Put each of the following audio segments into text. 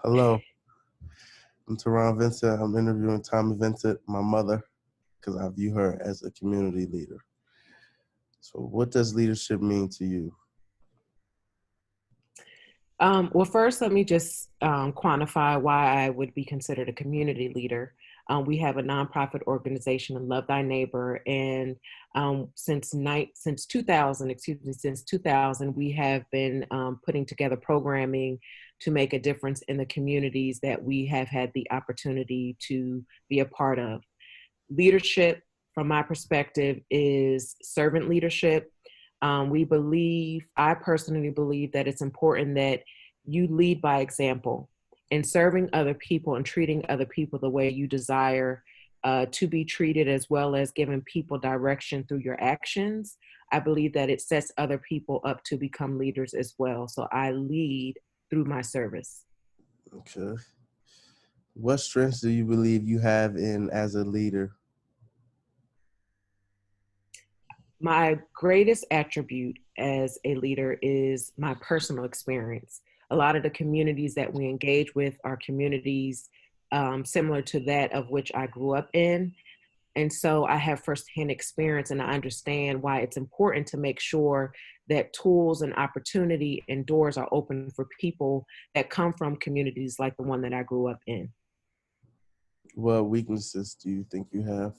Hello, I'm Teron Vincent. I'm interviewing Tommy Vincent, my mother, because I view her as a community leader. So, what does leadership mean to you? Well, first, let me just quantify why I would be considered a community leader. We have a nonprofit organization, Love Thy Neighbor, and since 2000, since 2000, we have been putting together programming to make a difference in the communities that we have had the opportunity to be a part of. Leadership, from my perspective, is servant leadership. I personally believe that it's important that you lead by example in serving other people and treating other people the way you desire to be treated, as well as giving people direction through your actions. I believe that it sets other people up to become leaders as well. So I lead through my service. Okay. What strengths do you believe you have in as a leader? My greatest attribute as a leader is my personal experience. A lot of the communities that we engage with are communities similar to that of which I grew up in. And so I have firsthand experience and I understand why it's important to make sure that tools and opportunity and doors are open for people that come from communities like the one that I grew up in. What weaknesses do you think you have?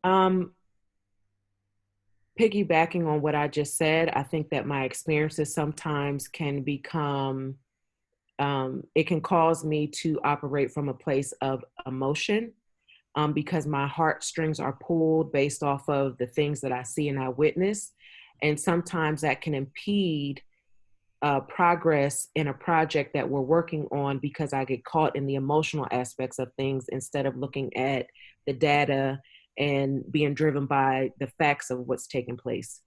Um, Piggybacking on what I just said, I think that my experiences sometimes can become, it can cause me to operate from a place of emotion because my heartstrings are pulled based off of the things that I see and I witness. And sometimes that can impede progress in a project that we're working on because I get caught in the emotional aspects of things instead of looking at the data and being driven by the facts of what's taking place.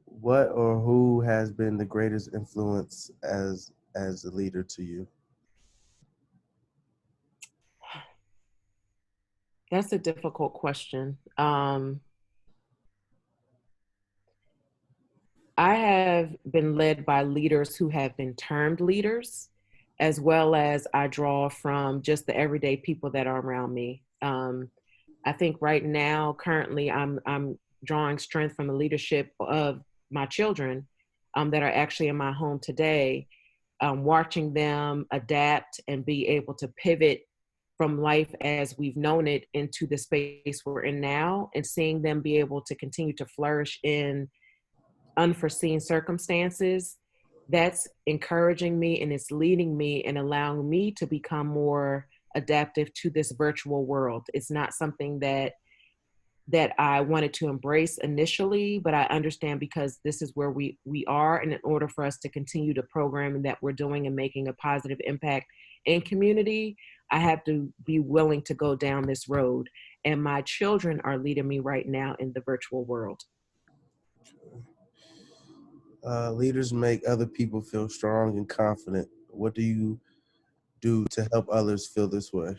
What or who has been the greatest influence as a leader to you? That's a difficult question. I have been led by leaders who have been termed leaders, as well as I draw from just the everyday people that are around me. I think right now, currently, I'm drawing strength from the leadership of my children that are actually in my home today, watching them adapt and be able to pivot from life as we've known it into the space we're in now, and seeing them be able to continue to flourish in unforeseen circumstances. That's encouraging me and it's leading me and allowing me to become more adaptive to this virtual world. It's not something that I wanted to embrace initially, but I understand because this is where we are, and in order for us to continue the programming that we're doing and making a positive impact in community, I have to be willing to go down this road. And my children are leading me right now in the virtual world. Leaders make other people feel strong and confident. What do you do to help others feel this way?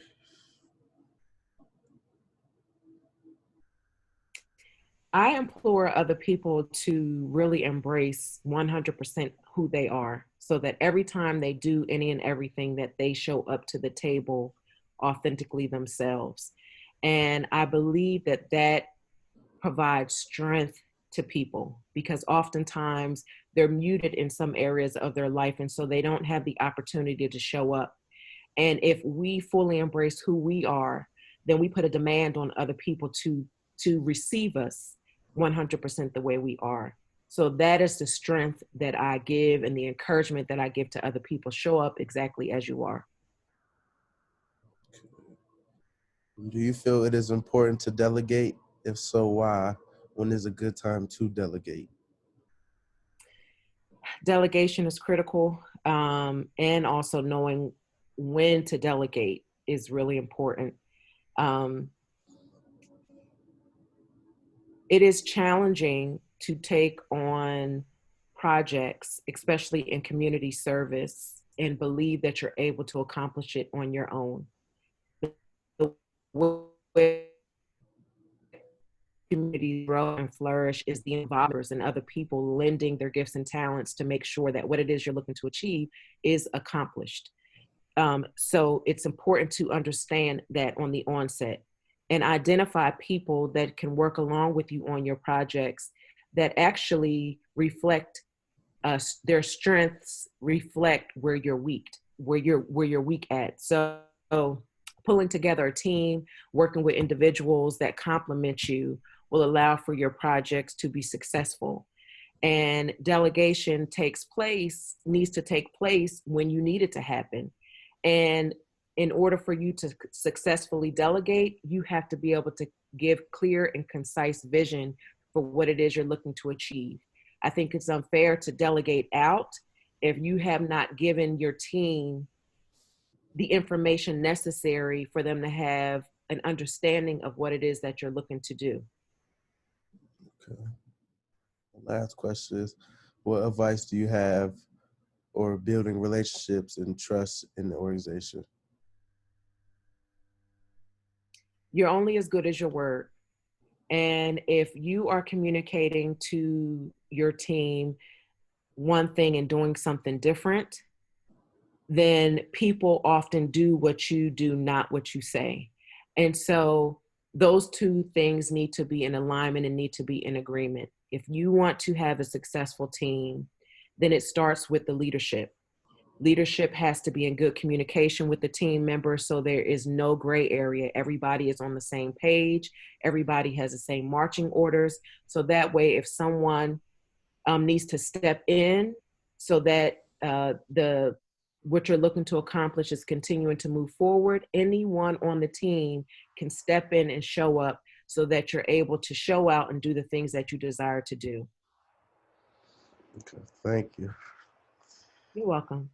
I implore other people to really embrace 100% who they are so that every time they do any and everything that they show up to the table authentically themselves. And I believe that that provides strength to people because oftentimes they're muted in some areas of their life and so they don't have the opportunity to show up. And if we fully embrace who we are, then we put a demand on other people to receive us 100% the way we are. So that is the strength that I give and the encouragement that I give to other people. Show up exactly as you are. Do you feel it is important to delegate? If so, why? When is a good time to delegate? Delegation is critical, and also knowing when to delegate is really important. Um, it is challenging to take on projects, especially in community service, and believe that you're able to accomplish it on your own. The way communities grow and flourish is the involvers and other people lending their gifts and talents to make sure that what it is you're looking to achieve is accomplished. So it's important to understand that on the onset and identify people that can work along with you on your projects that actually reflect their strengths reflect where you're weak, where you're weak at. So pulling together a team, working with individuals that complement you will allow for your projects to be successful. And delegation needs to take place when you need it to happen. And in order for you to successfully delegate, you have to be able to give clear and concise vision for what it is you're looking to achieve. I think it's unfair to delegate out if you have not given your team the information necessary for them to have an understanding of what it is that you're looking to do. Okay. Last question is, what advice do you have or building relationships and trust in the organization? You're only as good as your word. And if you are communicating to your team one thing and doing something different, then people often do what you do, not what you say. And so those two things need to be in alignment and need to be in agreement. If you want to have a successful team, then it starts with the leadership. Leadership has to be in good communication with the team members so there is no gray area. Everybody is on the same page. Everybody has the same marching orders. So that way, if someone needs to step in so that what you're looking to accomplish is continuing to move forward, anyone on the team can step in and show up so that you're able to show out and do the things that you desire to do. Okay, thank you. You're welcome.